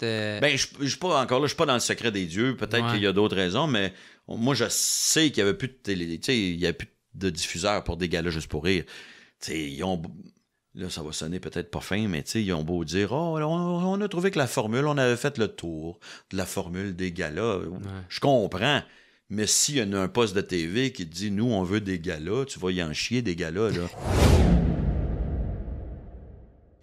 Ben, je suis pas encore là, je suis pas dans le secret des dieux. Peut-être qu'il y a d'autres raisons, mais moi, je sais qu'il y avait plus de télé, tu sais, il y avait plus de diffuseurs pour des galas juste pour rire. Tu sais, ils ont... Là, ça va sonner peut-être pas fin, mais tu sais, ils ont beau dire « Oh, on a trouvé que la formule, on avait fait le tour de la formule des galas. » Je comprends. Mais s'il y a un poste de TV qui te dit « Nous, on veut des galas », tu vas y en chier des galas, là.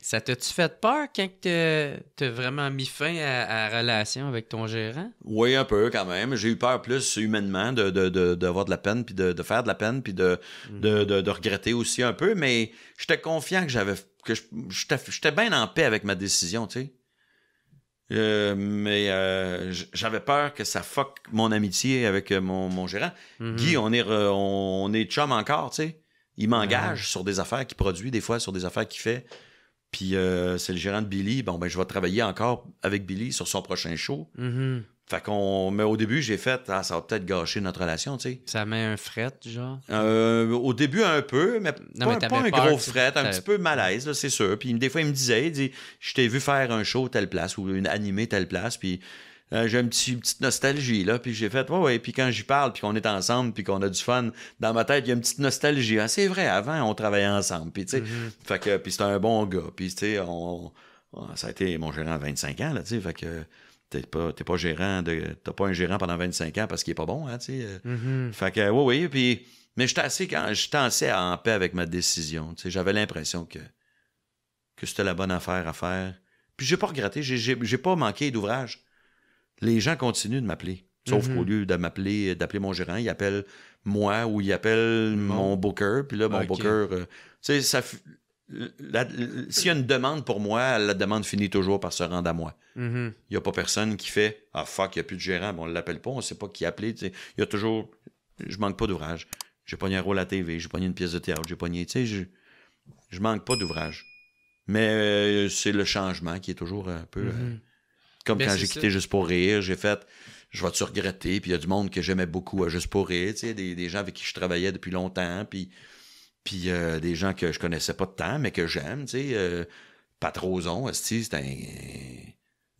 Ça t'a-tu fait peur quand t'as vraiment mis fin à la relation avec ton gérant? Oui, un peu quand même. J'ai eu peur plus humainement d'avoir de la peine, puis de faire de la peine, puis de regretter aussi un peu, mais j'étais confiant que j'étais bien en paix avec ma décision, tu sais. Mais j'avais peur que ça fuck mon amitié avec mon gérant. Guy, on est chum encore, tu sais. Il m'engage sur des affaires qu'il produit, des fois sur des affaires qu'il fait. Puis c'est le gérant de Billy. Bon, ben je vais travailler encore avec Billy sur son prochain show. Fait mais au début, j'ai fait, ça va peut-être gâcher notre relation, tu sais. Ça met un fret, genre? Au début, un peu, mais pas un gros fret, un petit peu malaise, là, c'est sûr. Puis des fois, il me disait, je t'ai vu faire un show telle place ou une animée telle place, puis j'ai une petite nostalgie, là. Puis j'ai fait, ouais, puis quand j'y parle, puis qu'on est ensemble, puis qu'on a du fun, dans ma tête, il y a une petite nostalgie. Ah, c'est vrai, avant, on travaillait ensemble, puis tu sais. Fait que, puis c'était un bon gars, puis tu sais, ça a été mon gérant à 25 ans, là, tu sais, fait que... T'as pas un gérant pendant 25 ans parce qu'il est pas bon, hein, tu sais. Fait que, oui, puis... Mais j'étais assez en paix avec ma décision, tu sais. J'avais l'impression que c'était la bonne affaire à faire. Puis j'ai pas regretté, j'ai pas manqué d'ouvrage. Les gens continuent de m'appeler. Sauf qu'au lieu d'appeler mon gérant, ils appellent moi ou ils appellent mon booker. Puis là, mon booker... tu sais, s'il y a une demande pour moi, la demande finit toujours par se rendre à moi. Il n'y a pas personne qui fait « Ah, fuck, il n'y a plus de gérant. » Bon, on ne l'appelle pas, on ne sait pas qui appeler. Il y a toujours... Je manque pas d'ouvrage. J'ai pogné un rôle à la TV, j'ai pogné une pièce de théâtre, j'ai pogné... Tu sais, je manque pas d'ouvrage. Mais c'est le changement qui est toujours un peu... comme quand j'ai quitté Juste pour rire, j'ai fait... Je vais-tu regretter? Puis il y a du monde que j'aimais beaucoup à Juste pour rire. Tu sais, des gens avec qui je travaillais depuis longtemps, puis des gens que je connaissais pas de temps, mais que j'aime, tu sais. Patrozon, c'est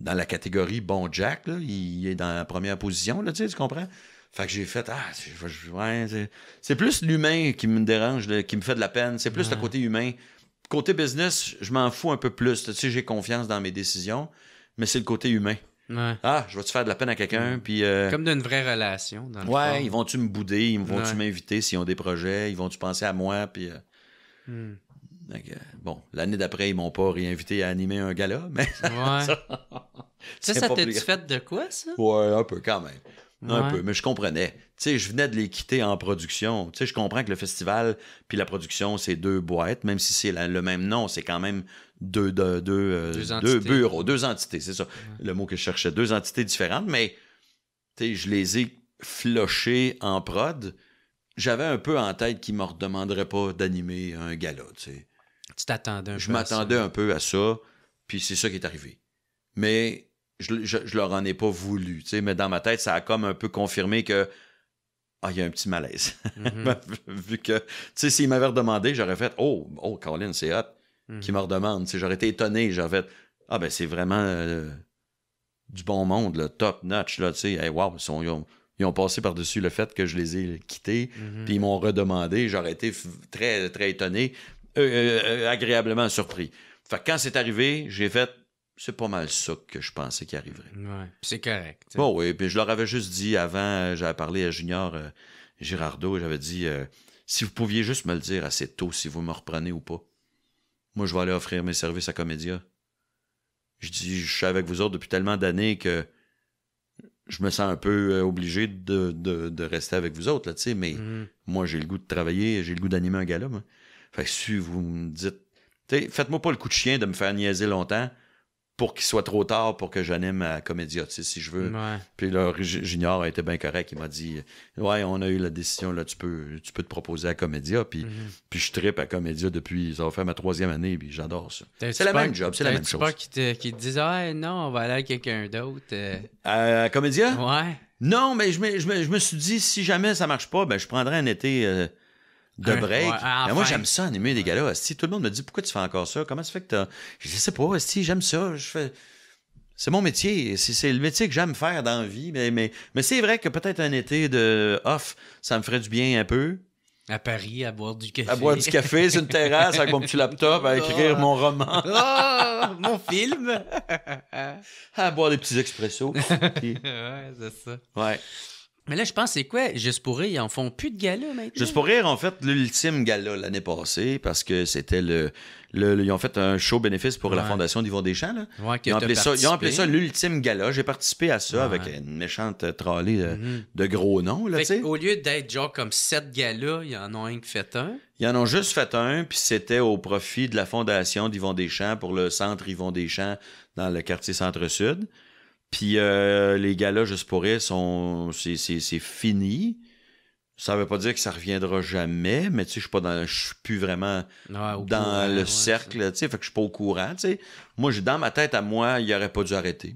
dans la catégorie Bon Jack, là, il est dans la première position, là, tu comprends? Fait que j'ai fait, c'est plus l'humain qui me dérange, là, qui me fait de la peine, c'est plus le côté humain. Côté business, je m'en fous un peu plus, tu sais, j'ai confiance dans mes décisions, mais c'est le côté humain. Ouais. Ah, je vais-tu faire de la peine à quelqu'un, puis... Comme d'une vraie relation, dans le fond. Ouais, ils vont-tu me bouder, ils vont-tu m'inviter s'ils ont des projets, ils vont-tu penser à moi, puis... bon, l'année d'après, ils m'ont pas réinvité à animer un gala, mais... Ouais. ça t'a-tu fait de quoi, ça? Ouais, un peu, quand même. Un peu, mais je comprenais. Tu sais, je venais de les quitter en production. Tu sais, je comprends que le festival puis la production, c'est deux boîtes, même si c'est le même nom, c'est quand même deux bureaux, deux entités, c'est ça. Le mot que je cherchais, deux entités différentes, mais tu sais, je les ai flochés en prod. J'avais un peu en tête qu'ils me redemanderaient pas d'animer un gala, tu sais. Tu t'attendais un peu. Je m'attendais un peu à ça, puis c'est ça qui est arrivé. Mais je leur en ai pas voulu, tu sais, mais dans ma tête, ça a comme un peu confirmé que il y a un petit malaise. Vu que, tu sais, s'ils m'avaient redemandé, j'aurais fait oh, Colin, c'est hot qui me redemande. Tu sais, j'aurais été étonné, j'aurais fait ben c'est vraiment du bon monde, là, top notch, là, tu sais, hey, wow, ils ont passé par-dessus le fait que je les ai quittés, puis ils m'ont redemandé, j'aurais été très, très étonné, agréablement surpris. Fait que quand c'est arrivé, j'ai fait c'est pas mal ça que je pensais qu'il arriverait. Ouais, c'est correct. T'sais. Bon, oui, puis je leur avais juste dit avant, j'avais parlé à Junior Girardeau, j'avais dit si vous pouviez juste me le dire assez tôt si vous me reprenez ou pas. Moi, je vais aller offrir mes services à Comédia. Je dis, je suis avec vous autres depuis tellement d'années que je me sens un peu obligé de rester avec vous autres, là, tu sais, mais moi, j'ai le goût de travailler, j'ai le goût d'animer un gala, moi. Fait que si vous me dites, tu sais, faites-moi pas le coup de chien de me faire niaiser longtemps pour qu'il soit trop tard pour que j'anime à Comédia, tu sais, si je veux. Ouais. Puis là, Junior a été bien correct. Il m'a dit, ouais, on a eu la décision, là, tu peux te proposer à Comédia. Puis je trippe à Comédia depuis, ça va faire ma 3e année, puis j'adore ça. C'est la même job, c'est la même chose. T'as pas qui te disent, non, on va aller avec quelqu'un d'autre. À Comédia? Ouais. Non, mais je me suis dit, si jamais ça marche pas, ben je prendrais un été de break. Ouais, enfin. Moi, j'aime ça, animer des galas. Tout le monde me dit, pourquoi tu fais encore ça? Comment ça fait que t'as... Je sais pas, j'aime ça. C'est mon métier. C'est le métier que j'aime faire dans la vie. Mais c'est vrai que peut-être un été de off, ça me ferait du bien un peu. À Paris, à boire du café. À boire du café sur une terrasse avec mon petit laptop, à écrire mon roman. Mon film! À boire des petits expressos. Puis... Ouais, c'est ça. Ouais. Mais là, je pense, c'est quoi? Juste pour rire, ils en font plus de gala maintenant? Juste pour rire, en fait, l'ultime gala l'année passée, parce que c'était ils ont fait un show bénéfice pour la Fondation d'Yvon Deschamps. Là. Ouais, ils ont appelé ça l'ultime gala. J'ai participé à ça avec une méchante trolley de gros noms. Là, au lieu d'être genre comme 7 galas, ils en ont un qui fait un. Ils en ont juste fait un, puis c'était au profit de la Fondation d'Yvon Deschamps pour le centre Yvon Deschamps dans le quartier Centre-Sud. Puis les galas juste pour rire c'est fini. Ça veut pas dire que ça reviendra jamais, mais tu sais, je suis plus vraiment dans le cercle, tu sais, fait que je suis pas au courant, tu sais. Moi, dans ma tête à moi, il aurait pas dû arrêter.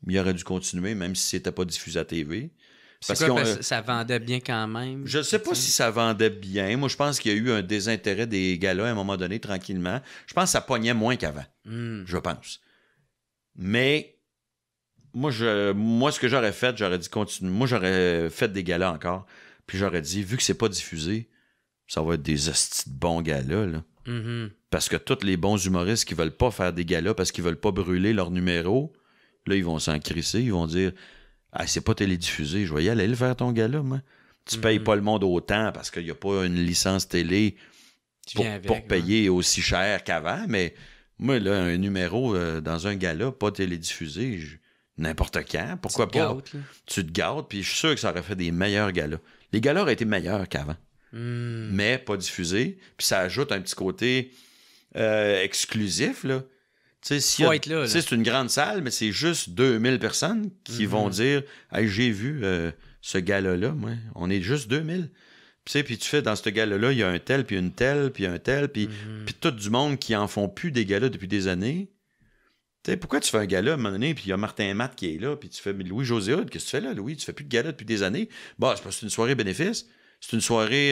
Il aurait dû continuer, même si c'était pas diffusé à TV. Parce que ça vendait bien quand même. Je sais pas si ça vendait bien. Moi, je pense qu'il y a eu un désintérêt des galas à un moment donné, tranquillement. Je pense que ça pognait moins qu'avant. Je pense. Mais moi, ce que j'aurais fait, j'aurais dit continuer. Moi, j'aurais fait des galas encore. Puis j'aurais dit, vu que c'est pas diffusé, ça va être des hosties de bons galas, là. Parce que tous les bons humoristes qui veulent pas faire des galas parce qu'ils veulent pas brûler leur numéro, là, ils vont s'en crisser. Ils vont dire, ah, c'est pas télédiffusé, je vais y aller le faire ton gala, moi. Tu payes pas le monde autant parce qu'il y a pas une licence télé pour payer aussi cher qu'avant. Mais moi, là, un numéro dans un gala, pas télédiffusé, n'importe quand. Pourquoi pas? Tu te gâtes, puis je suis sûr que ça aurait fait des meilleurs galas. Les galas auraient été meilleurs qu'avant. Mais pas diffusés. Puis ça ajoute un petit côté exclusif, là. Tu sais, c'est une grande salle, mais c'est juste 2000 personnes qui vont dire « Hey, j'ai vu ce gala-là, moi. On est juste 2000. » Puis tu fais, dans ce gala-là, il y a un tel, puis une telle, puis un tel, puis tout du monde qui en font plus des galas depuis des années. T'sais, pourquoi tu fais un gala à un moment donné, puis il y a Martin Matt qui est là, puis tu fais Louis-José Hood, qu'est-ce que tu fais là, Louis? Tu fais plus de gala depuis des années. Bah, c'est parce que c'est une soirée bénéfice. C'est une soirée,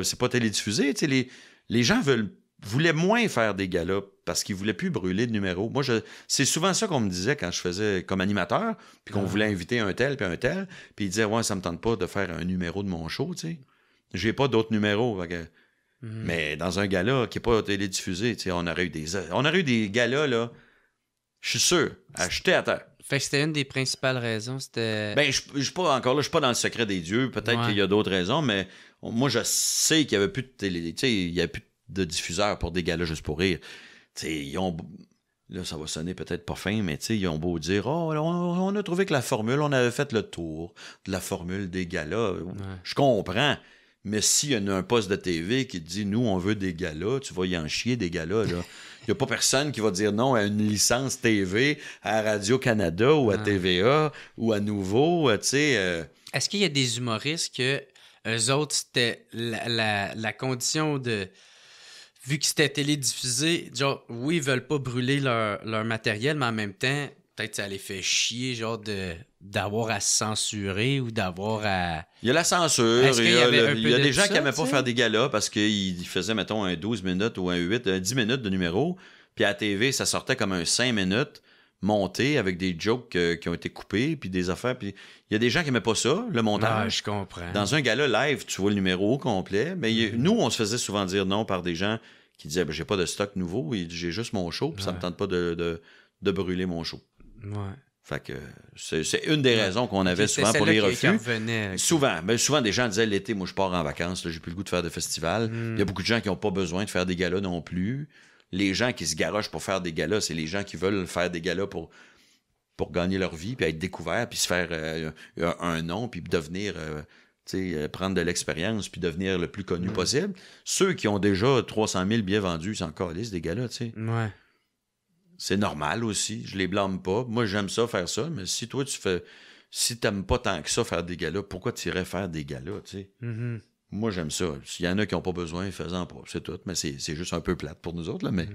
c'est pas télédiffusé. Les gens voulaient moins faire des galas parce qu'ils voulaient plus brûler de numéros. Moi, c'est souvent ça qu'on me disait quand je faisais comme animateur, puis qu'on voulait inviter un tel, puis ils disaient, ouais, ça me tente pas de faire un numéro de mon show, tu sais. J'ai pas d'autres numéros. Mais dans un gala qui est pas télédiffusé, tu sais, on aurait eu des galas, là. Je suis sûr, acheté à terre. Fait que c'était une des principales raisons, c'était... Ben, je suis pas encore là, je suis pas dans le secret des dieux. Peut-être qu'il y a d'autres raisons, mais moi, je sais qu'il y avait plus de télé... Tu sais, il y avait plus de diffuseurs pour des galas juste pour rire. Tu sais, ils ont... Là, ça va sonner peut-être pas fin, mais tu sais, ils ont beau dire « Oh, on a trouvé que la formule, on avait fait le tour de la formule des galas. » Je comprends. Mais s'il y a un poste de TV qui te dit « Nous, on veut des galas », tu vas y en chier des galas, là. Il n'y a pas personne qui va dire non à une licence TV à Radio-Canada ou à TVA ou à Nouveau, tu sais. Est-ce qu'il y a des humoristes que eux autres, c'était la condition de... Vu que c'était télédiffusé, genre, oui, ils veulent pas brûler leur matériel, mais en même temps, peut-être ça les fait chier, genre, d'avoir à se censurer ou d'avoir à... Il y a la censure, il y a des gens qui n'aimaient pas faire des galas parce qu'ils faisaient, mettons, un 12 minutes ou un 10 minutes de numéro, puis à la TV, ça sortait comme un 5 minutes monté avec des jokes qui ont été coupés, puis des affaires, puis il y a des gens qui n'aimaient pas ça, le montage. Ah, je comprends. Dans un gala live, tu vois le numéro au complet, mais nous, on se faisait souvent dire non par des gens qui disaient j'ai pas de stock nouveau, j'ai juste mon show, puis ça me tente pas de brûler mon show. Ouais. Fait que c'est une des raisons qu'on avait souvent pour les refus. Souvent des gens disaient l'été, moi je pars en vacances, là, j'ai plus le goût de faire de festival. Il y a beaucoup de gens qui n'ont pas besoin de faire des galas non plus. Les gens qui se garochent pour faire des galas, c'est les gens qui veulent faire des galas pour gagner leur vie, puis être découverts, puis se faire un nom, puis devenir, prendre de l'expérience, puis devenir le plus connu possible. Ceux qui ont déjà 300 000 billets vendus, ils s'en calissent des galas, tu sais. Ouais. C'est normal aussi, je les blâme pas. Moi, j'aime ça faire ça, mais si toi, si t'aimes pas tant que ça faire des galas, pourquoi tu irais faire des galas, tu sais? Moi, j'aime ça. S'il y en a qui n'ont pas besoin, fais-en pas, c'est tout. Mais c'est juste un peu plate pour nous autres, là, mais...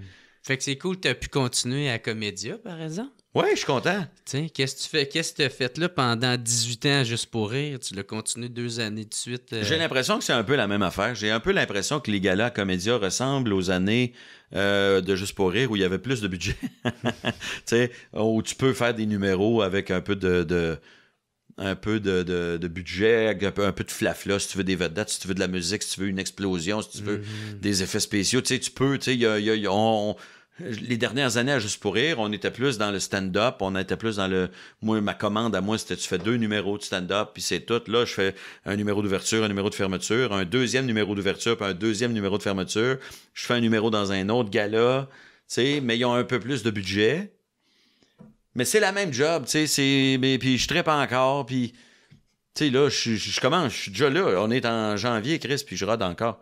Fait que c'est cool que tu as pu continuer à Comédia, par exemple. Ouais, je suis content. Tiens, qu'est-ce que tu fais? Qu'est-ce que tu as fait là pendant 18 ans juste pour rire? Tu l'as continué 2 années de suite. J'ai l'impression que c'est un peu la même affaire. J'ai un peu l'impression que les galas à Comédia ressemblent aux années de Juste pour rire où il y avait plus de budget. Tu sais, où tu peux faire des numéros avec un peu de budget, un peu de flafla, si tu veux des vedettes, si tu veux de la musique, si tu veux une explosion, si tu veux des effets spéciaux. Tu sais, tu peux, tu sais, les dernières années à Juste pour rire, on était plus dans le stand-up, on était plus dans le... Moi, ma commande à moi, c'était tu fais 2 numéros de stand-up, puis c'est tout. Là, je fais un numéro d'ouverture, un numéro de fermeture, un deuxième numéro d'ouverture, puis un deuxième numéro de fermeture. Je fais un numéro dans un autre gala, tu sais, mais ils ont un peu plus de budget. Mais c'est la même job, tu sais, puis je trippe encore, puis... Tu sais, là, je commence, je suis déjà là. On est en janvier, Chris, puis je rode encore.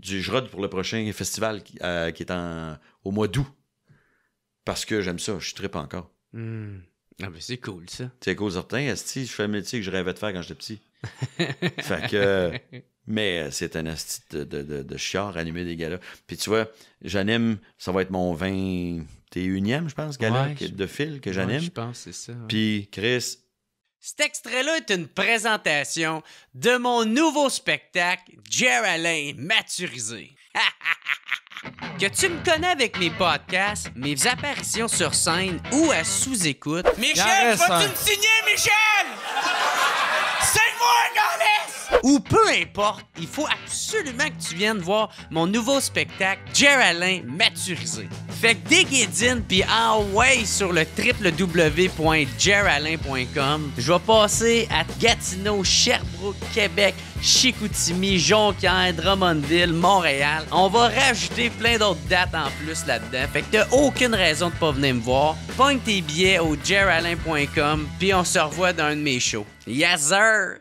Je rode pour le prochain festival qui est au mois d'août. Parce que j'aime ça, je trippe encore. Ah, ben c'est cool, ça. C'est cool, certain. Je fais le métier que je rêvais de faire quand j'étais petit. Fait que... Mais c'est un asti de chiard animer des galas. Puis tu vois, j'anime, ça va être mon 21e, je pense, gala de fil que j'anime. Je pense, c'est ça. Ouais. Puis Chris... Cet extrait-là est une présentation de mon nouveau spectacle, Jer Alain Maturisé. Que tu me connais avec mes podcasts, mes apparitions sur scène ou à sous-écoute. Michel, vas-tu me signer, Michel? Signe-moi un gars! Ou peu importe, il faut absolument que tu viennes voir mon nouveau spectacle, Jer Alain Maturisé. Fait que déguédine pis envoie sur le www.jeralain.com. Je vais passer à Gatineau, Sherbrooke, Québec, Chicoutimi, Jonquière, Drummondville, Montréal. On va rajouter plein d'autres dates en plus là-dedans. Fait que t'as aucune raison de pas venir me voir. Pogne tes billets au jeralain.com puis on se revoit dans un de mes shows. Yes sir!